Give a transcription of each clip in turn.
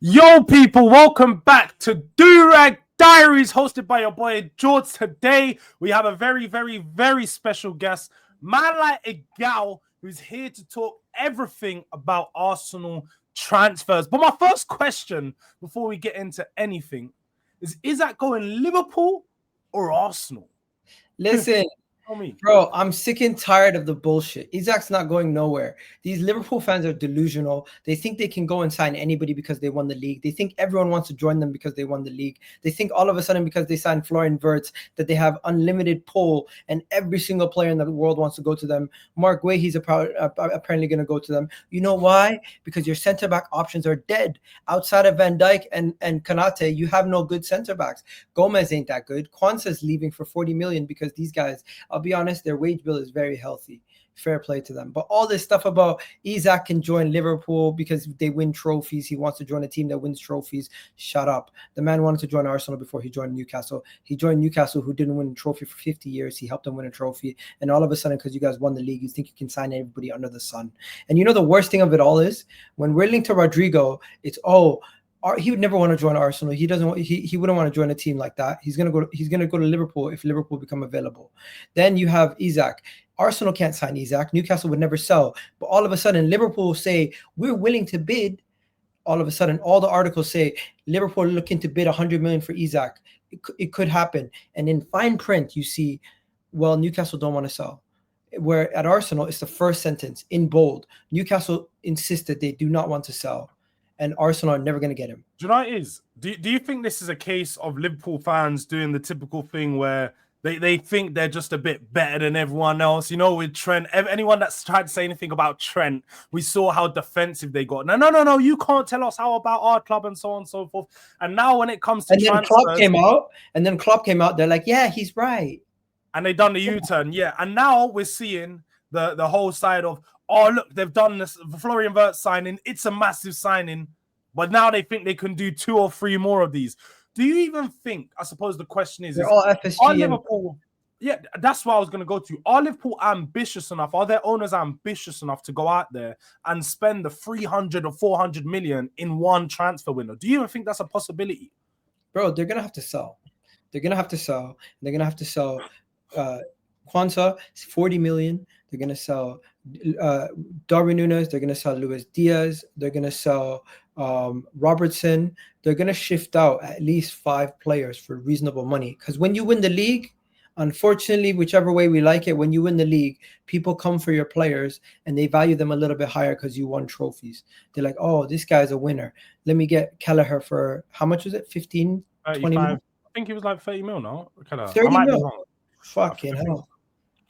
Yo, people, welcome back to Durag Diaries, hosted by your boy Jords. Today, we have a very, very, very special guest, man like Egal, who's here to talk everything about Arsenal transfers. But my first question, before we get into anything, is Isak going Liverpool or Arsenal? Listen, Tell me. bro, I'm sick and tired of the bullshit. Isak's not going nowhere. These Liverpool fans are delusional. They think they can go and sign anybody because they won the league. They think everyone wants to join them because they won the league. They think all of a sudden because they signed Florian Wirtz that they have unlimited pull and every single player in the world wants to go to them. Mark Guehi's apparently going to go to them. You know why? Because your centre-back options are dead. Outside of Van Dijk and Konate, you have no good centre-backs. Gomez ain't that good. Kwanzaa's leaving for 40 million because these guys, I'll be honest, their wage bill is very healthy. Fair play to them. But all this stuff about Isak can join Liverpool because they win trophies. He wants to join a team that wins trophies. Shut up. The man wanted to join Arsenal before he joined Newcastle. He joined Newcastle, who didn't win a trophy for 50 years. He helped them win a trophy. And all of a sudden, because you guys won the league, you think you can sign everybody under the sun. And you know the worst thing of it all is when we're linked to Rodrigo, it's, he would never want to join Arsenal. He doesn't. He wouldn't want to join a team like that. He's gonna go to Liverpool if Liverpool become available. Then you have Isak. Arsenal can't sign Isak. Newcastle would never sell. But all of a sudden, Liverpool will say we're willing to bid. All of a sudden, all the articles say Liverpool looking to bid 100 million for Isak. It could happen. And in fine print, you see, well, Newcastle don't want to sell. Where at Arsenal, it's the first sentence in bold. Newcastle insisted they do not want to sell. And Arsenal are never going to get him. Do you know what it is? Do you think this is a case of Liverpool fans doing the typical thing where they think they're just a bit better than everyone else? You know, with Trent, anyone that's tried to say anything about Trent, we saw how defensive they got. No, you can't tell us how about our club and so on and so forth. And now when it comes to transfers, Klopp came out, they're like, yeah, he's right. And they done the U-turn, yeah. And now we're seeing the whole side of, oh, look, they've done this Florian Wirtz signing. It's a massive signing. But now they think they can do 2 or 3 more of these. Do you even think, I suppose the question is, all FSG are Liverpool, yeah, that's what I was going to go to. Are Liverpool ambitious enough? Are their owners ambitious enough to go out there and spend the 300 or 400 million in one transfer window? Do you even think that's a possibility? Bro, they're going to have to sell. They're going to have to sell. Kwanzaa, 40 million. They're going to sell Darwin Núñez. They're going to sell Luis Diaz. They're going to sell Robertson. They're going to shift out at least 5 players for reasonable money. Because when you win the league, unfortunately, whichever way we like it, when you win the league, people come for your players and they value them a little bit higher because you won trophies. They're like, oh, this guy's a winner. Let me get Kelleher for, how much was it? 15, 20 mil? I think it was like 30 mil, no? 30 mil. Fucking hell.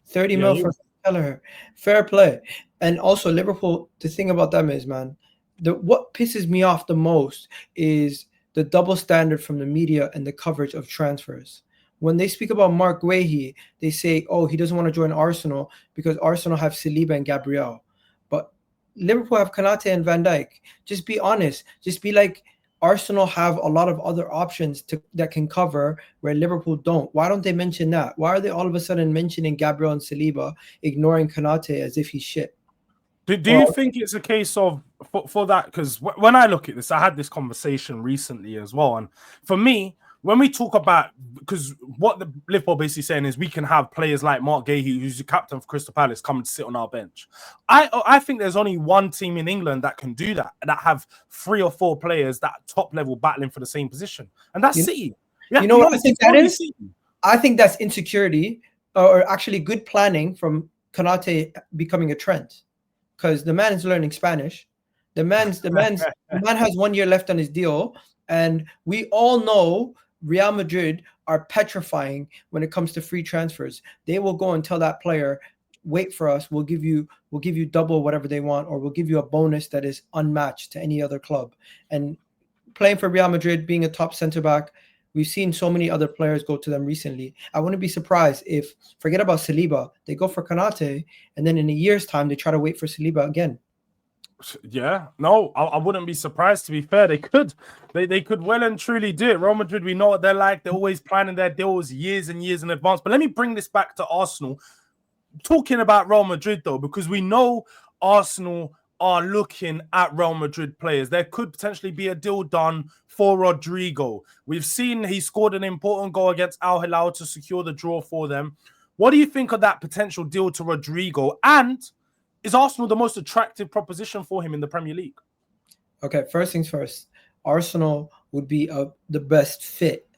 30 mil for Kelleher. Fair play. And also Liverpool, the thing about them is, man, what pisses me off the most is the double standard from the media and the coverage of transfers. When they speak about Mark Guehi, they say, oh, he doesn't want to join Arsenal because Arsenal have Saliba and Gabriel. But Liverpool have Konate and Van Dijk. Just be honest. Just be like, Arsenal have a lot of other options that can cover where Liverpool don't. Why don't they mention that? Why are they all of a sudden mentioning Gabriel and Saliba, ignoring Konate as if he's shit? Do you think it's a case of, for that, because when I look at this, I had this conversation recently as well. And for me, when we talk about, because what the Liverpool basically saying is we can have players like Mark Guehi, who's the captain of Crystal Palace, come to sit on our bench. I think there's only one team in England that can do that have 3 or 4 players that top level battling for the same position, and that's City. Yeah, you know what I think that is? I think that's insecurity, or actually good planning from Konate becoming a trend, because the man is learning Spanish. The man has 1 year left on his deal, and we all know Real Madrid are petrifying when it comes to free transfers. They will go and tell that player, wait for us, we'll give you double whatever they want, or we'll give you a bonus that is unmatched to any other club. And playing for Real Madrid, being a top center back, we've seen so many other players go to them recently. I wouldn't be surprised if, forget about Saliba, they go for Konate, and then in a year's time they try to wait for Saliba again. Yeah, no, I wouldn't be surprised. To be fair, they could well and truly do it. Real Madrid, we know what they're like. They're always planning their deals years and years in advance. But let me bring this back to Arsenal. Talking about Real Madrid, though, because we know Arsenal are looking at Real Madrid players. There could potentially be a deal done for Rodrigo. We've seen he scored an important goal against Al Hilal to secure the draw for them. What do you think of that potential deal to Rodrigo? And is Arsenal the most attractive proposition for him in the Premier League? Okay, first things first. Arsenal would be the best fit.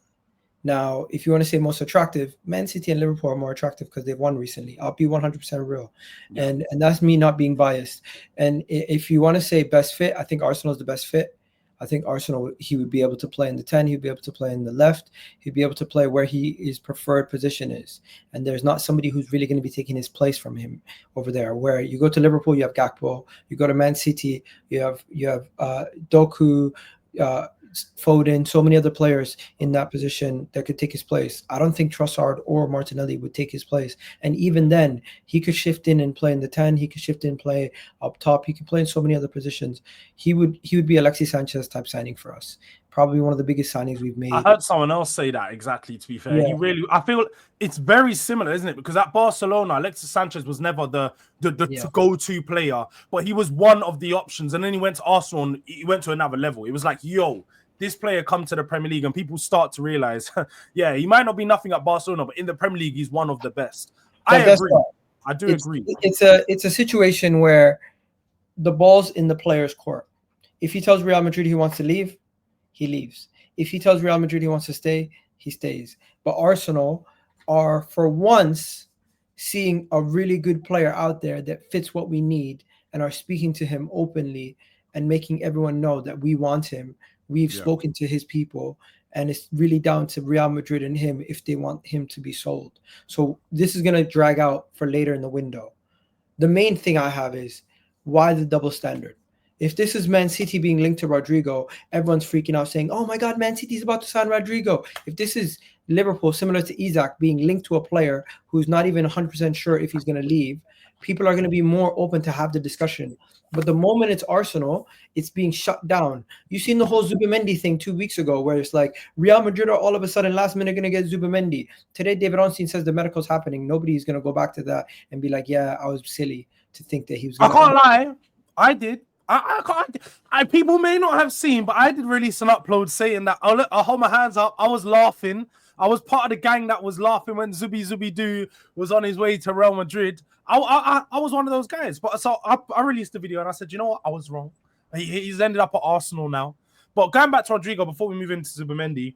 Now, if you want to say most attractive, Man City and Liverpool are more attractive because they've won recently. I'll be 100% real. Yeah. And that's me not being biased. And if you want to say best fit, I think Arsenal is the best fit. I think Arsenal, he would be able to play in the 10. He'd be able to play in the left. He'd be able to play where his preferred position is. And there's not somebody who's really going to be taking his place from him over there. Where you go to Liverpool, you have Gakpo. You go to Man City, you have Doku, Foden, so many other players in that position that could take his place. I don't think Trossard or Martinelli would take his place. And even then, he could shift in and play in the 10. He could shift in and play up top. He could play in so many other positions. He would be Alexis Sanchez type signing for us. Probably one of the biggest signings we've made. I heard someone else say that exactly, to be fair. Yeah. I feel it's very similar, isn't it? Because at Barcelona, Alexis Sanchez was never the go-to player, but he was one of the options. And then he went to Arsenal and he went to another level. It was like, yo, this player come to the Premier League and people start to realize, yeah, he might not be nothing at Barcelona, but in the Premier League, he's one of the best. I agree. I do agree. It's a situation where the ball's in the player's court. If he tells Real Madrid he wants to leave, he leaves. If he tells Real Madrid he wants to stay, he stays. But Arsenal are, for once, seeing a really good player out there that fits what we need and are speaking to him openly and making everyone know that we want him. We've spoken to his people, and it's really down to Real Madrid and him if they want him to be sold. So this is going to drag out for later in the window. The main thing I have is, why the double standard? If this is Man City being linked to Rodrigo, everyone's freaking out saying, oh my God, Man City's about to sign Rodrigo. If this is Liverpool, similar to Isak, being linked to a player who's not even 100% sure if he's going to leave, people are going to be more open to have the discussion. But the moment it's Arsenal, it's being shut down. You've seen the whole Zubimendi thing 2 weeks ago, where it's like Real Madrid are all of a sudden last minute going to get Zubimendi. Today, David Ornstein says the medical's happening. Nobody's going to go back to that and be like, yeah, I was silly to think that he was going to. I can't lie. I did. I can't. People may not have seen, but I did release an upload saying that I'll hold my hands up. I was laughing. I was part of the gang that was laughing when Zubi Doo was on his way to Real Madrid. I was one of those guys. But so I released the video and I said, you know what? I was wrong. He's ended up at Arsenal now. But going back to Rodrigo, before we move into Zubimendi,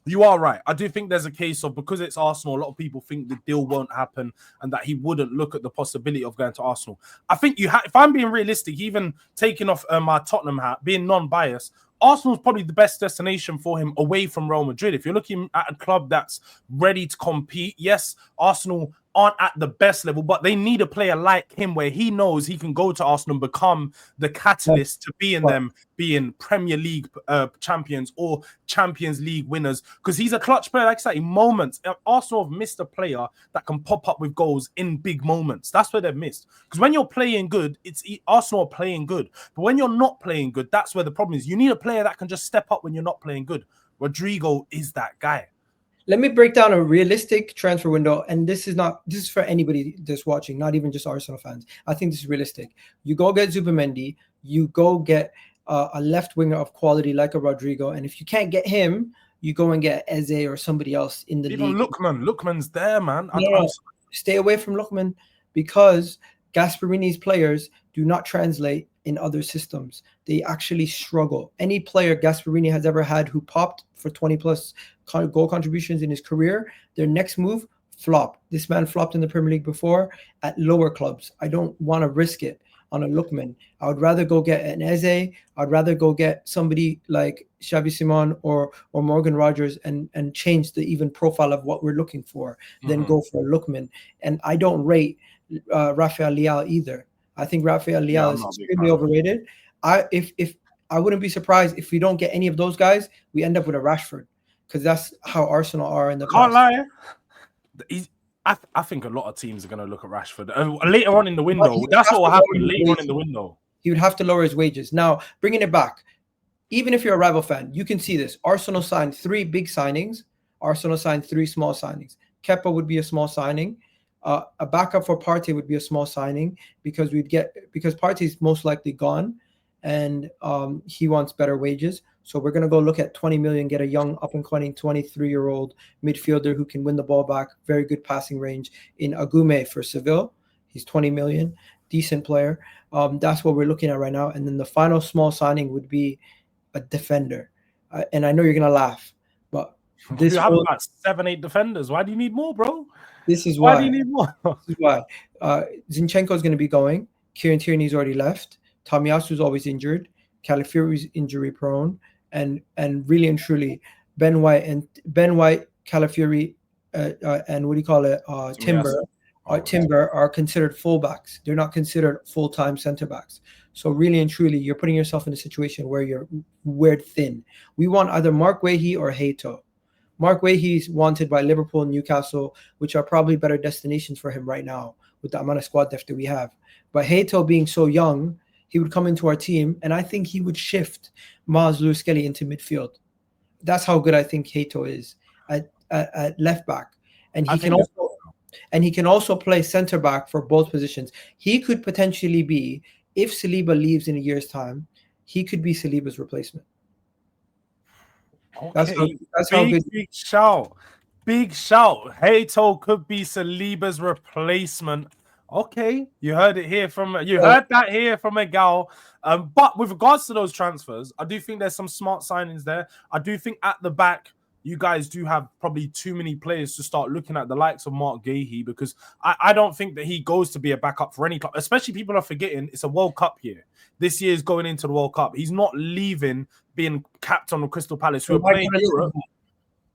you are right. I do think there's a case of, because it's Arsenal, a lot of people think the deal won't happen and that he wouldn't look at the possibility of going to Arsenal. I think if I'm being realistic, even taking off my Tottenham hat, being non-biased, Arsenal's probably the best destination for him away from Real Madrid. If you're looking at a club that's ready to compete, yes, Arsenal aren't at the best level, but they need a player like him where he knows he can go to Arsenal and become the catalyst to being Premier League champions or Champions League winners, because he's a clutch player. Like I said, in moments, Arsenal have missed a player that can pop up with goals in big moments. That's where they've missed. Because when you're playing good, Arsenal are playing good. But when you're not playing good, that's where the problem is. You need a player that can just step up when you're not playing good. Rodrigo is that guy. Let me break down a realistic transfer window, and this is for anybody that's watching, not even just Arsenal fans. I think this is realistic. You go get Zubimendi, you go get a left winger of quality like a Rodrigo, and if you can't get him, you go and get Eze or somebody else in the league. Even Lookman's there, man. Stay away from Lookman, because Gasperini's players do not translate in other systems. They actually struggle. Any player Gasperini has ever had who popped for 20 plus goal contributions in his career, their next move, flop. This man flopped in the Premier League before at lower clubs. I don't want to risk it on a Lookman. I would rather go get an Eze. I'd rather go get somebody like Xavi Simon or Morgan Rogers and change the even profile of what we're looking for, than go for a Lookman. And I don't rate Rafael Leao either. I think Rafael Leao is extremely overrated. I wouldn't be surprised if we don't get any of those guys, we end up with a Rashford, because that's how Arsenal are in the past. Can't lie. I think a lot of teams are going to look at Rashford later on in the window. That's what will happen later on in the window. He would have to lower his wages. Now, bringing it back, even if you're a rival fan, you can see this. Arsenal signed 3 big signings. Arsenal signed 3 small signings. Kepa would be a small signing. A backup for Partey would be a small signing because Partey's most likely gone, and he wants better wages. So we're gonna go look at 20 million, get a young up and coming 23-year-old midfielder who can win the ball back, very good passing range in Agume for Seville. He's 20 million, decent player. That's what we're looking at right now. And then the final small signing would be a defender. And I know you're gonna laugh, but you have about 7-8 defenders. Why do you need more, bro? This is why. Why do you need more? This is why. Zinchenko is going to be going. Kieran Tierney's already left. Tomiyasu's always injured. Calafiori's injury prone, and really and truly, Ben White, Calafiori, and what do you call it? Timber are considered fullbacks. They're not considered full-time center backs. So really and truly, you're putting yourself in a situation where you're thin. We want either Mark Wehi or Hato. Mark Wehi's wanted by Liverpool and Newcastle, which are probably better destinations for him right now with the amount of squad depth that we have. But Hato being so young, he would come into our team, and I think he would shift Maz Lewis Skelly into midfield. That's how good I think Hato is at left back, and he can also play center back for both positions. He could potentially be, if Saliba leaves in a year's time, he could be Saliba's replacement. Okay. That's how good. Big shout. Hato could be Saliba's replacement. Okay, you heard it here from Egal. But with regards to those transfers, I do think there's some smart signings there. I do think at the back, you guys do have probably too many players to start looking at the likes of Mark Gahey, because I don't think that he goes to be a backup for any club. Especially people are forgetting it's a World Cup year. This year is going into the World Cup. He's not leaving being capped on the Crystal Palace who are playing Europe.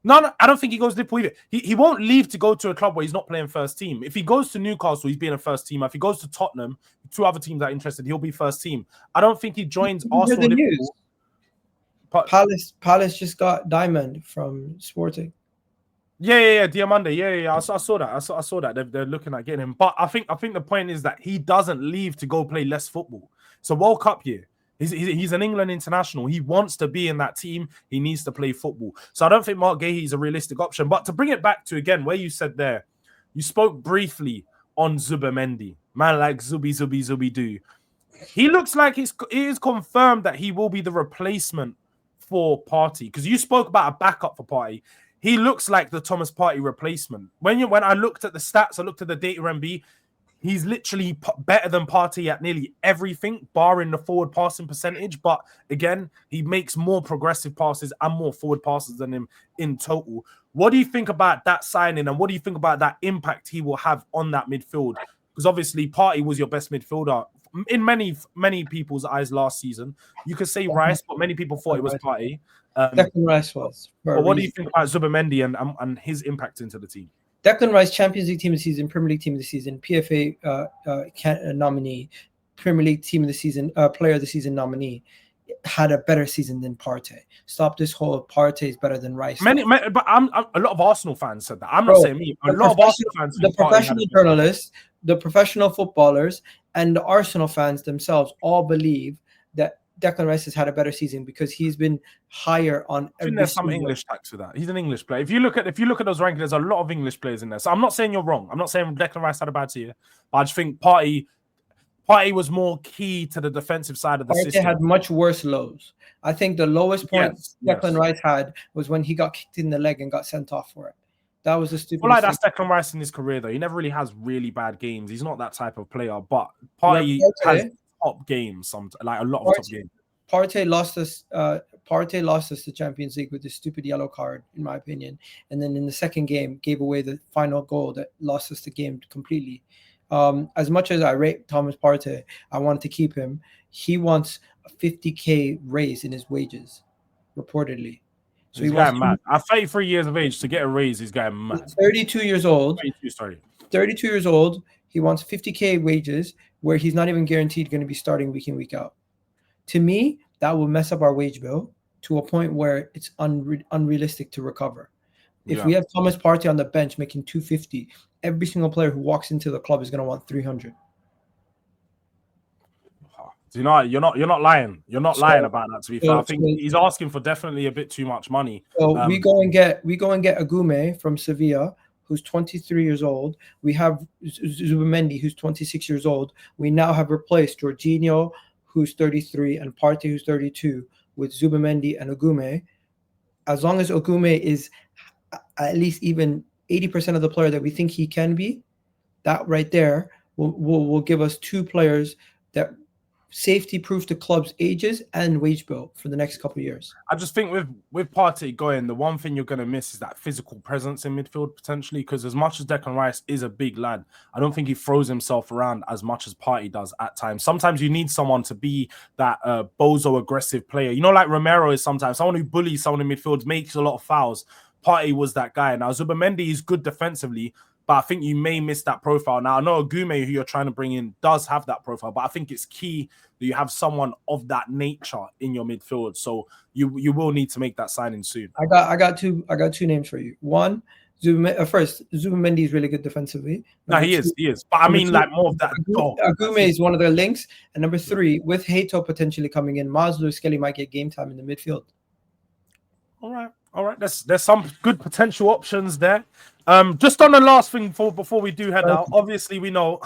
No, I don't think he goes to Liverpool either. He won't leave to go to a club where he's not playing first team. If he goes to Newcastle, he's being a first team. If he goes to Tottenham, 2 other teams that are interested, he'll be first team. I don't think he joins Arsenal or Liverpool. Palace just got Diamond from Sporting. Yeah, Diamande. Yeah. I saw that. I saw that. They're looking at getting him. But I think the point is that he doesn't leave to go play less football. It's a World Cup year. He's an England international. He wants to be in that team. He needs to play football. So I don't think Mark Gahey is a realistic option. But to bring it back to, again, where you said there, you spoke briefly on Zubimendi. Man like Zubi do. He looks like it is confirmed that he will be the replacement for Partey. Because you spoke about a backup for Partey. He looks like the Thomas Partey replacement. When I looked at the stats, I looked at the data MB, he's literally better than Partey at nearly everything, barring the forward passing percentage. But again, he makes more progressive passes and more forward passes than him in total. What do you think about that signing, and what do you think about that impact he will have on that midfield? Because obviously Partey was your best midfielder in many people's eyes last season. You could say Rice, but many people thought it was Partey. Declan Rice was. But what do you think about Zubimendi and his impact into the team? Declan Rice, Champions League team of the season, Premier League team of the season, PFA nominee, Premier League team of the season, player of the season nominee, had a better season than Partey. Stop this whole Partey is better than Rice. But a lot of Arsenal fans said that. I'm not saying me. A lot of Arsenal fans. The professional journalists, the professional footballers, and the Arsenal fans themselves all believe that Declan Rice has had a better season because he's been higher on. I think there's some English tax with that. He's an English player. If you look at those rankings, there's a lot of English players in there. So I'm not saying you're wrong. I'm not saying Declan Rice had a bad season, but I just think Partey was more key to the defensive side of the system. Partey had much worse lows. I think the lowest point Declan Rice had was when he got kicked in the leg and got sent off for it. That was a stupid. Well, that's Declan Rice in his career, though. He never really has really bad games. He's not that type of player. But Partey has top games, like a lot of top games. Partey lost us the Champions League with the stupid yellow card, in my opinion. And then in the second game, gave away the final goal that lost us the game completely. As much as I rate Thomas Partey, I wanted to keep him. He wants a 50K raise in his wages, reportedly. So he's going mad. At 33 years of age, to get a raise, he's going mad. 32 years old. 32 years old. He wants 50K wages where he's not even guaranteed going to be starting week in, week out. To me, that will mess up our wage bill to a point where it's unrealistic to recover. If we have Thomas Partey on the bench making 250, every single player who walks into the club is going to want 300. You're not lying. You're not lying about that. To be fair, I think he's asking for definitely a bit too much money. So we go and get Agume from Sevilla, who's 23 years old. We have Zubamendi, who's 26 years old. We now have replaced Jorginho, who's 33, and Partey, who's 32, with Zubamendi and Ogume. As long as Ogume is at least even 80% of the player that we think he can be, that right there will give us two players that safety-proof the club's ages and wage bill for the next couple of years. I just think with Partey going, the one thing you're going to miss is that physical presence in midfield potentially, because as much as Declan Rice is a big lad, I don't think he throws himself around as much as Partey does at times. Sometimes you need someone to be that bozo aggressive player. You know, like Romero is sometimes someone who bullies someone in midfield, makes a lot of fouls. Partey was that guy. Now, Zubamendi is good defensively, but I think you may miss that profile. Now, I know Ogume, who you're trying to bring in, does have that profile, but I think it's key that you have someone of that nature in your midfield. So you will need to make that signing soon. I got two names for you. One, first, Zubamendi is really good defensively. No, he is. But I mean, like more of that. Ogume is one of their links. And number three, with Hato potentially coming in, Maslow Skelly might get game time in the midfield. All right. There's some good potential options there. Just on the last thing before we do head out, obviously we know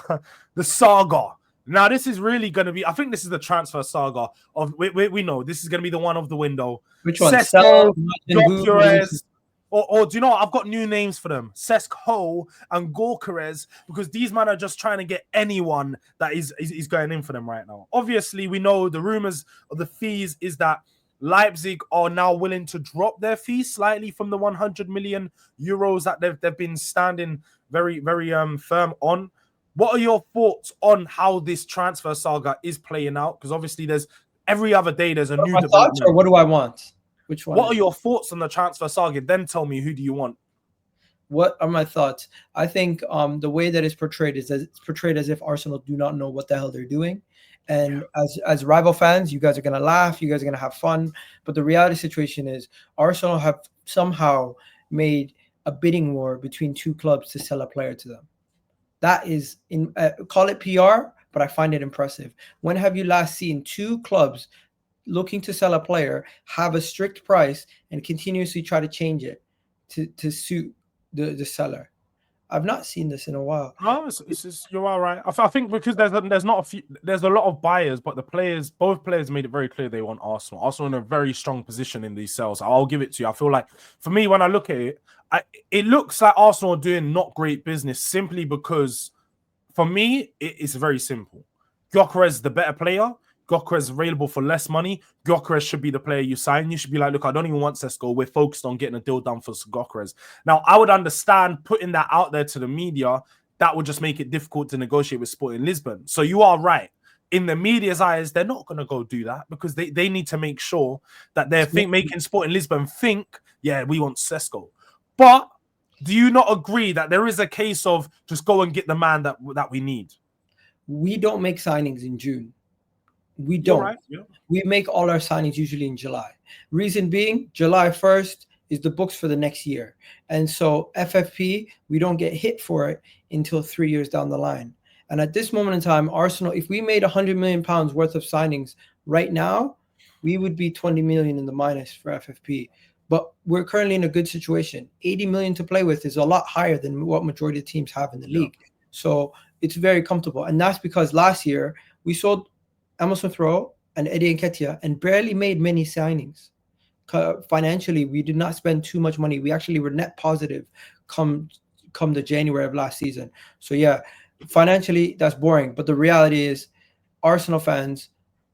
the saga. Now this is really going to be. I think this is the transfer saga of. We know this is going to be the one of the window. Which one? Cesc, Gyökeres, or do you know what? I've got new names for them: Cesc Ho and Gyökeres, because these men are just trying to get anyone that is going in for them right now. Obviously, we know the rumors of the fees is that Leipzig are now willing to drop their fees slightly from the 100 million euros that they've been standing very, very firm on. What are your thoughts on how this transfer saga is playing out? Because obviously there's every other day there's a new development. Or what do I want? Which one? What are your thoughts on the transfer saga? Then tell me, who do you want? What are my thoughts? I think the way that it's portrayed is that it's portrayed as if Arsenal do not know what the hell they're doing. And as rival fans, you guys are going to laugh. You guys are going to have fun. But the reality situation is Arsenal have somehow made a bidding war between two clubs to sell a player to them. That is, call it PR, but I find it impressive. When have you last seen two clubs looking to sell a player have a strict price and continuously try to change it to suit the seller? I've not seen this in a while. No, you're all right. I think because there's a lot of buyers, but both players made it very clear they want Arsenal. Arsenal in a very strong position in these sales. I'll give it to you. I feel like for me, when I look at it, it looks like Arsenal are doing not great business simply because for me, it's very simple. Gyökeres is the better player. Gyökeres is available for less money. Gyökeres should be the player you sign. You should be like, look, I don't even want Sesko. We're focused on getting a deal done for Gyökeres. Now, I would understand putting that out there to the media. That would just make it difficult to negotiate with Sporting Lisbon. So you are right. In the media's eyes, they're not going to go do that because they need to make sure that they're making Sporting Lisbon think, yeah, we want Sesko. But do you not agree that there is a case of just go and get the man that we need? We don't make signings in June. We don't. Right, yeah. We make all our signings usually in July. Reason being, July 1st is the books for the next year. And so FFP, we don't get hit for it until 3 years down the line. And at this moment in time, Arsenal, if we made £100 million worth of signings right now, we would be 20 million in the minus for FFP. But we're currently in a good situation. 80 million to play with is a lot higher than what majority of teams have in the league. So it's very comfortable. And that's because last year we sold Emil Smith-Rowe and Eddie Nketiah and barely made many signings. Financially, we did not spend too much money. We actually were net positive come the January of last season. So yeah, financially, that's boring. But the reality is Arsenal fans,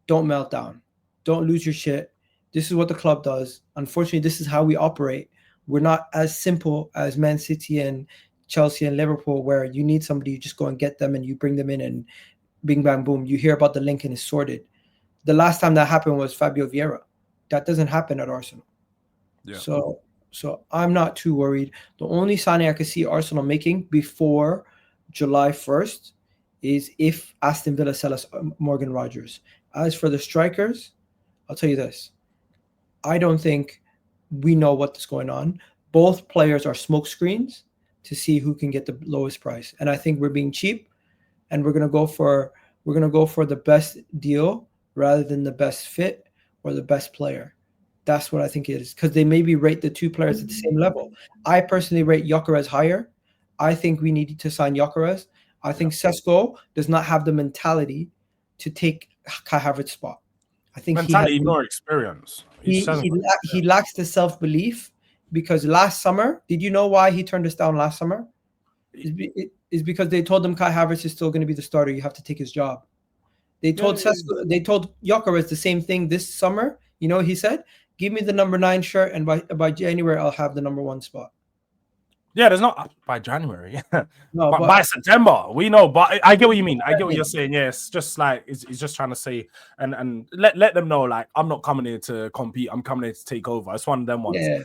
don't melt down. Don't lose your shit. This is what the club does. Unfortunately, this is how we operate. We're not as simple as Man City and Chelsea and Liverpool, where you need somebody, you just go and get them and you bring them in and bing, bang, boom. You hear about the link and it's sorted. The last time that happened was Fabio Vieira. That doesn't happen at Arsenal. Yeah. So I'm not too worried. The only signing I could see Arsenal making before July 1st is if Aston Villa sell us Morgan Rogers. As for the strikers, I'll tell you this. I don't think we know what's going on. Both players are smoke screens to see who can get the lowest price. And I think we're being cheap and we're gonna go for the best deal rather than the best fit or the best player. That's what I think it is. Because they maybe rate the two players at the same level. I personally rate Gyökeres higher. I think we need to sign Gyökeres. I think Sesko does not have the mentality to take Kai Havertz's spot. I think mentality, nor experience. He lacks the self-belief because last summer, did you know why he turned us down last summer? It's because they told him Kai Havertz is still going to be the starter. You have to take his job. They told Gyökeres the same thing this summer. You know what he said? Give me the number 9 shirt, and by January I'll have the number 1 spot. Yeah, there's not by January. No, but by September, we know. But I get what you mean. I get what you're saying. Yeah, it's just like he's just trying to say and let them know, like, I'm not coming here to compete. I'm coming here to take over. It's one of them ones. Yeah.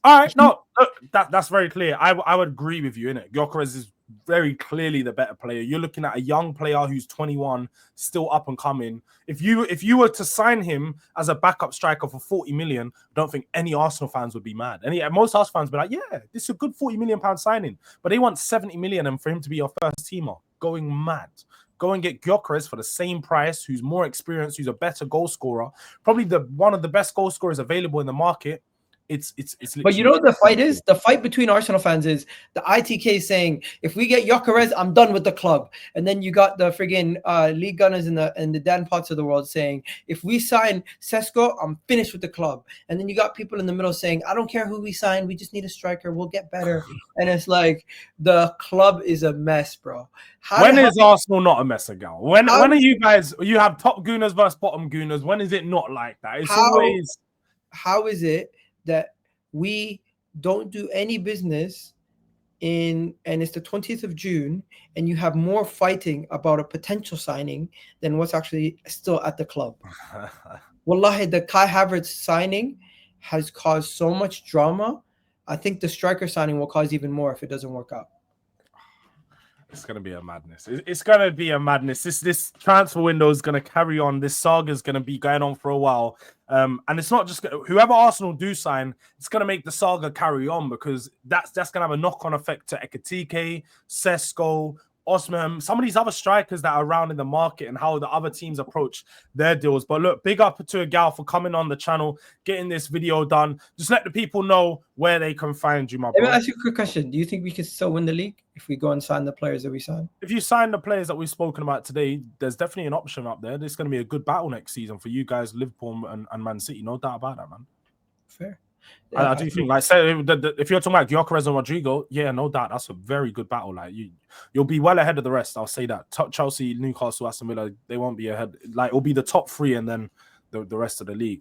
All right, no, that's very clear. I would agree with you, innit? Gyökeres is very clearly the better player. You're looking at a young player who's 21, still up and coming. If you were to sign him as a backup striker for 40 million, I don't think any Arsenal fans would be mad. Most Arsenal fans would be like, yeah, this is a good 40 million pound signing. But they want 70 million and for him to be your first teamer. Going mad. Go and get Gyökeres for the same price, who's more experienced, who's a better goal scorer, probably one of the best goal scorers available in the market. It's but you know what the fight is? The fight between Arsenal fans is the ITK saying, if we get Gyökeres, I'm done with the club. And then you got the friggin' league gunners and the Dan Potts of the world saying, if we sign Sesko, I'm finished with the club. And then you got people in the middle saying, I don't care who we sign, we just need a striker, we'll get better. And it's like the club is a mess, bro. When is Arsenal not a mess, Egal? When are you guys, you have top gooners versus bottom gooners? When is it not like that? It's always. How is it that we don't do any business and it's the 20th of June, and you have more fighting about a potential signing than what's actually still at the club? Wallahi, the Kai Havertz signing has caused so much drama. I think the striker signing will cause even more if it doesn't work out. It's going to be a madness. It's going to be a madness. This transfer window is going to carry on. This saga is going to be going on for a while. And it's not just whoever Arsenal do sign, it's going to make the saga carry on, because that's going to have a knock-on effect to Ekitike, Sesko, Osman, some of these other strikers that are around in the market, and how the other teams approach their deals. But look, big up to Egal for coming on the channel, getting this video done. Just let the people know where they can find you, my bro. Let me ask you a quick question. Do you think we can still win the league if we go and sign the players that we sign? If you sign the players that we've spoken about today, there's definitely an option up there. There's going to be a good battle next season for you guys, Liverpool and Man City. No doubt about that, man. Fair. Yeah, I do think, like, say, if you're talking about Gyökeres and Rodrigo, yeah, no doubt, that's a very good battle. Like, you'll be well ahead of the rest. I'll say that. Chelsea, Newcastle, Aston Villa, they won't be ahead. Like, it'll be the top 3 and then the rest of the league.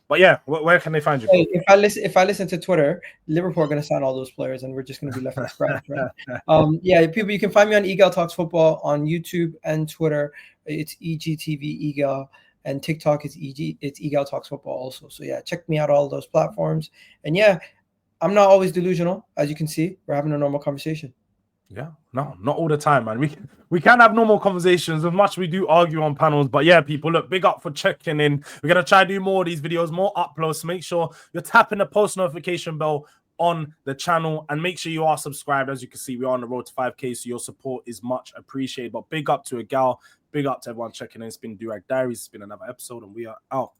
But yeah, where can they find you? Hey, if I listen to Twitter, Liverpool are going to sign all those players, and we're just going to be left with scratch. Right? Yeah, people, you can find me on Egal Talks Football on YouTube and Twitter. It's EGTV Egal. And TikTok is it's Egal Talks Football also. So yeah, check me out all those platforms. And yeah, I'm not always delusional. As you can see, we're having a normal conversation. Yeah, no, not all the time, man. We can have normal conversations, as much as we do argue on panels. But yeah, people, look, big up for checking in. We're gonna try to do more of these videos, more uploads. So make sure you're tapping the post notification bell on the channel, and make sure you are subscribed. As you can see, we are on the road to 5K, so your support is much appreciated. But big up to Egal, big up to everyone checking in. It's been Durag Diaries. It's been another episode, and we are out.